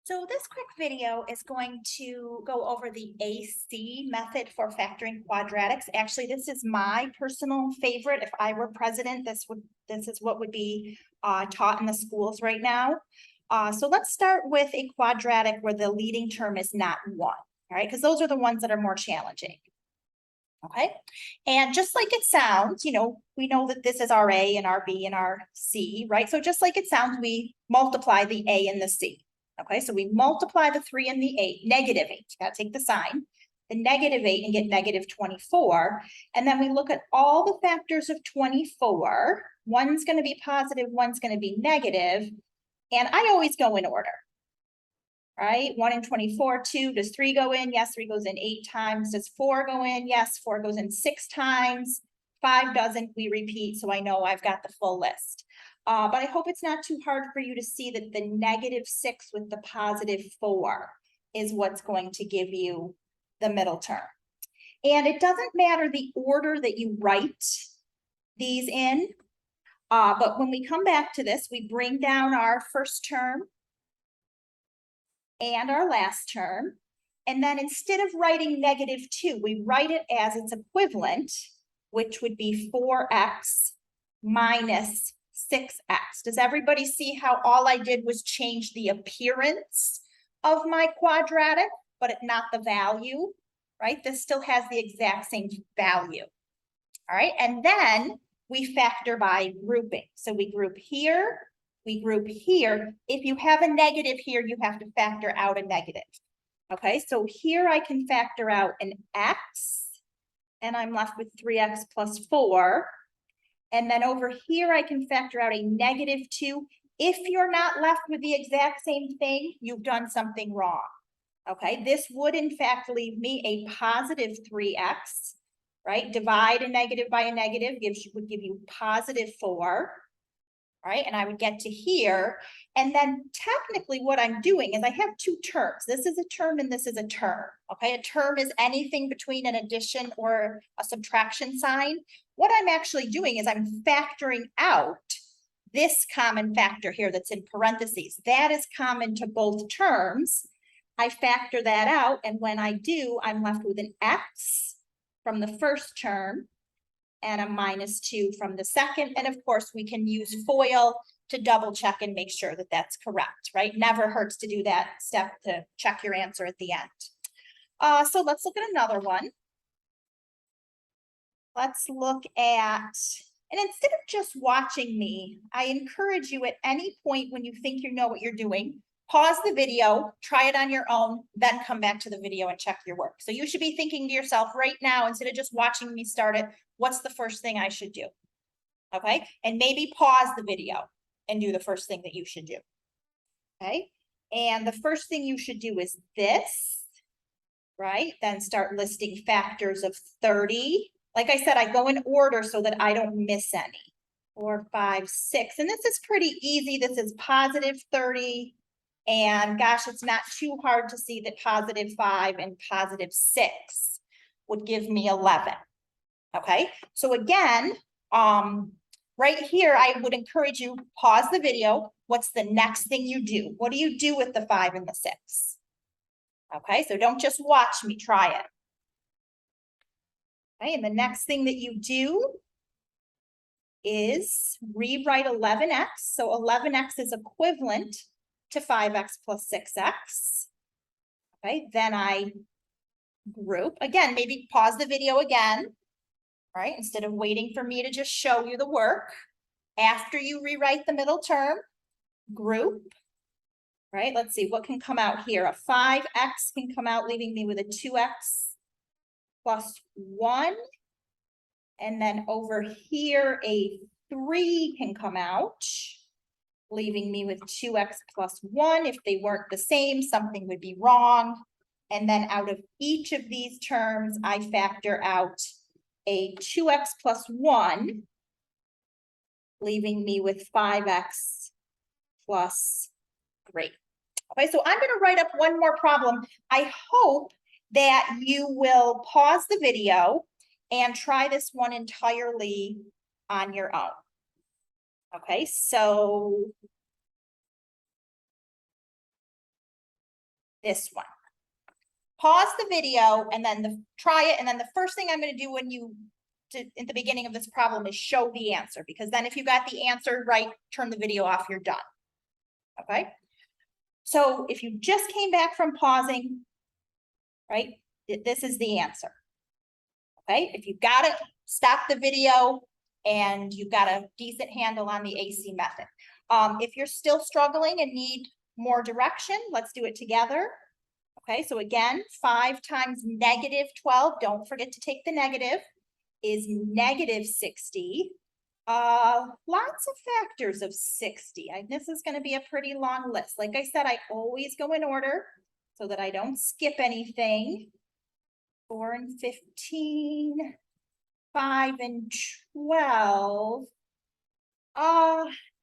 So this quick video is going to go over the AC method for factoring quadratics. Actually, this is my personal favorite. If I were president, this is what would be taught in the schools right now. So let's start with a quadratic where the leading term is not 1, all right? Because those are the ones that are more challenging. Okay, and just like it sounds, we know that this is our A and our B and our C, right? So just like it sounds, we multiply the A and the C. Okay, so we multiply the 3 and the 8, -8, you gotta take the sign, the -8 and get -24. And then we look at all the factors of 24. One's gonna be positive, one's gonna be negative. And I always go in order. Right? 1 in 24, 2, does 3 go in? Yes, 3 goes in 8 times. Does 4 go in? Yes, 4 goes in 6 times. 5 doesn't, we repeat, so I know I've got the full list. But I hope it's not too hard for you to see that the -6 with the +4 is what's going to give you the middle term. And it doesn't matter the order that you write these in, but when we come back to this, we bring down our first term and our last term. And then instead of writing -2, we write it as its equivalent, which would be 4x minus 6x. Does everybody see how all I did was change the appearance of my quadratic, but not the value, right? This still has the exact same value. All right, and then we factor by grouping. So we group here, we group here. If you have a negative here, you have to factor out a negative. Okay, so here I can factor out an x, and I'm left with 3x plus 4. And then over here, I can factor out a -2. If you're not left with the exact same thing, you've done something wrong. Okay, this would in fact leave me a positive 3x, right? Divide a negative by a negative would give you +4. Right, and I would get to here. And then technically what I'm doing is I have 2 terms. This is a term and this is a term. Okay, a term is anything between an addition or a subtraction sign. What I'm actually doing is I'm factoring out this common factor here that's in parentheses. That is common to both terms. I factor that out, and when I do, I'm left with an x from the first term and a -2 from the second. And of course, we can use FOIL to double check and make sure that that's correct, right? Never hurts to do that step to check your answer at the end. So let's look at another one. Let's look at, and instead of just watching me, I encourage you at any point when you think you know what you're doing, pause the video, try it on your own, then come back to the video and check your work. So you should be thinking to yourself right now, instead of just watching me start it, what's the first thing I should do? Okay, and maybe pause the video and do the first thing that you should do. Okay, and the first thing you should do is this, right? Then start listing factors of 30. Like I said, I go in order so that I don't miss any. 4, 5, 6, and this is pretty easy. This is +30. And gosh, it's not too hard to see that +5 and +6 would give me 11. Okay, so again, right here, I would encourage you, pause the video. What's the next thing you do? What do you do with the 5 and the 6? Okay, so don't just watch me, try it. Okay, and the next thing that you do is rewrite 11x. So 11x is equivalent to 5x plus 6x. Okay, then I group. Again, maybe pause the video again, right? Instead of waiting for me to just show you the work. After you rewrite the middle term, group, right? Let's see, what can come out here? A 5x can come out, leaving me with a 2x plus 1. And then over here, a 3 can come out, leaving me with 2x plus 1. If they weren't the same, something would be wrong. And then out of each of these terms, I factor out a 2x plus 1, leaving me with 5x plus 3. Okay, so I'm going to write up one more problem. I hope that you will pause the video and try this one entirely on your own. Okay, so this one. Pause the video and then try it. And then the first thing I'm going to do at the beginning of this problem is show the answer, because then if you got the answer right, turn the video off, you're done. Okay. So if you just came back from pausing, right, this is the answer. Okay. If you got it, stop the video and you've got a decent handle on the AC method. If you're still struggling and need more direction, let's do it together. Okay, so again, 5 times -12, don't forget to take the negative, is -60. Lots of factors of 60. This is going to be a pretty long list. Like I said, I always go in order so that I don't skip anything. 4 and 15, 5 and 12.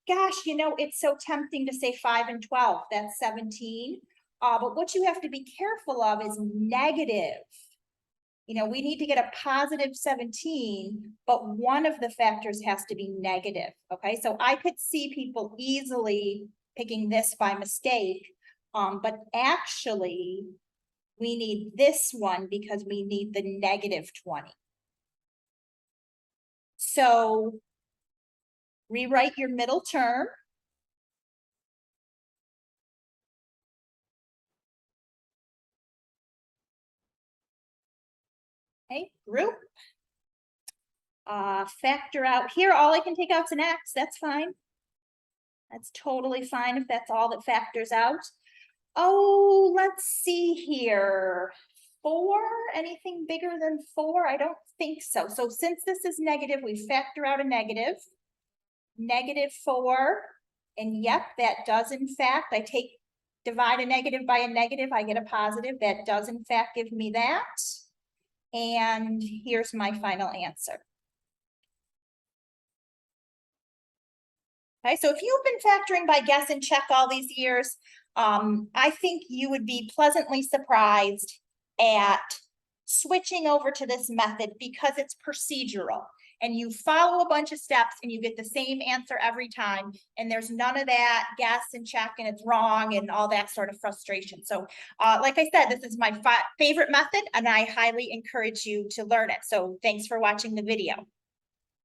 Gosh, you know, it's so tempting to say 5 and 12. That's 17. But what you have to be careful of is negative. You know, we need to get a positive 17, but one of the factors has to be negative. Okay, so I could see people easily picking this by mistake, but actually we need this one because we need the -20. So rewrite your middle term. Okay, group. Factor out here. All I can take out is an X. That's fine. That's totally fine if that's all that factors out. Oh, let's see here. 4, anything bigger than 4? I don't think so. So since this is negative, we factor out a negative. -4. And yep, that does in fact, divide a negative by a negative, I get a positive. That does in fact give me that. And here's my final answer. Okay, so if you've been factoring by guess and check all these years, I think you would be pleasantly surprised at switching over to this method because it's procedural and you follow a bunch of steps and you get the same answer every time. And there's none of that guess and check and it's wrong and all that sort of frustration. So like I said, this is my favorite method and I highly encourage you to learn it. So thanks for watching the video.